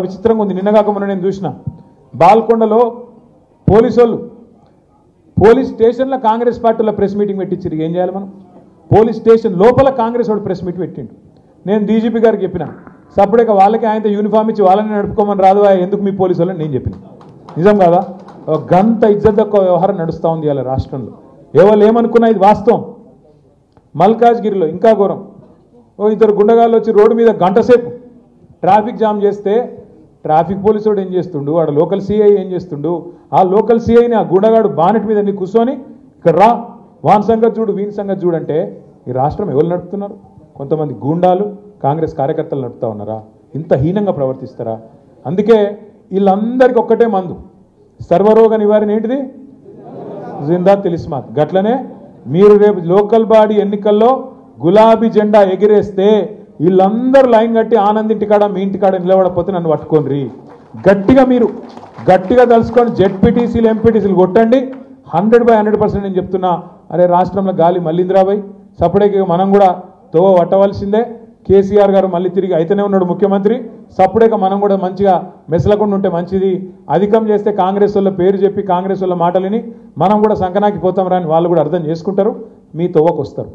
విచిత్రంగా ఉంది. నిన్నగాక మొన్న నేను చూసిన బాల్కొండలో పోలీస్ స్టేషన్లో కాంగ్రెస్ పార్టీలో ప్రెస్ మీటింగ్ పెట్టించారు. ఏం చేయాలి మనం? పోలీస్ స్టేషన్ లోపల కాంగ్రెస్ వాడు ప్రెస్ మీట్ పెట్టిండు. నేను డీజీపీ గారికి చెప్పిన, సపరేక వాళ్ళకి ఆయనతో యూనిఫామ్ ఇచ్చి వాళ్ళని నడుపుకోమని రాదు, ఎందుకు మీ పోలీసు వాళ్ళని నేను చెప్పిన. నిజం కాదా? గంత ఇజ్జత్ తక్కువ వ్యవహారం నడుస్తూ ఉంది ఇలా రాష్ట్రంలో. ఎవరు ఏమనుకున్నా ఇది వాస్తవం. మల్కాజ్గిరిలో ఇంకా ఘోరం. ఇద్దరు గుండగాళ్ళు వచ్చి రోడ్డు మీద గంట సేపు ట్రాఫిక్ జామ్ చేస్తే ట్రాఫిక్ పోలీసు వాడు ఏం చేస్తుండు, వాడు లోకల్ సిఐ ఏం చేస్తుండు, ఆ లోకల్ సిఐని ఆ గుండగాడు బానెట్ మీద నీ కూర్చొని ఇక్కడ రా, వాన్ సంగతి చూడు వీని సంగతి చూడంటే ఈ రాష్ట్రం ఎవరు నడుపుతున్నారు? కొంతమంది గూండాలు కాంగ్రెస్ కార్యకర్తలు నడుపుతా ఉన్నారా? ఇంత హీనంగా ప్రవర్తిస్తారా? అందుకే వీళ్ళందరికీ ఒక్కటే మందు, సర్వరోగ నివారణ ఏంటిది? జిందా తిలిస్మాత్. గట్లనే మీరు రేపు లోకల్ బాడీ ఎన్నికల్లో గులాబీ జెండా ఎగిరేస్తే వీళ్ళందరూ లైన్ కట్టి ఆనంద్ ఇంటికాడ మీ ఇంటికాడ నిలబడకపోతే నన్ను పట్టుకోండి. మీరు గట్టిగా తలుసుకొని జెడ్పీటీసీలు ఎంపీటీసీలు కొట్టండి. 100% నేను చెప్తున్నా. అరే రాష్ట్రంలో గాలి మళ్ళీందిరాబాయ్, సపరేట్గా మనం కూడా తోవ పట్టవలసిందే. కేసీఆర్ గారు మళ్ళీ తిరిగి అయితేనే ఉన్నాడు ముఖ్యమంత్రి. సపరేట్గా మనం కూడా మంచిగా మెసలకుండా ఉంటే మంచిది. అధికం చేస్తే కాంగ్రెస్ వాళ్ళ పేరు చెప్పి కాంగ్రెస్ వాళ్ళ మాటలని మనం కూడా సంకనాకి పోతాం రాని వాళ్ళు కూడా అర్థం చేసుకుంటారు, మీ తోవకు వస్తారు.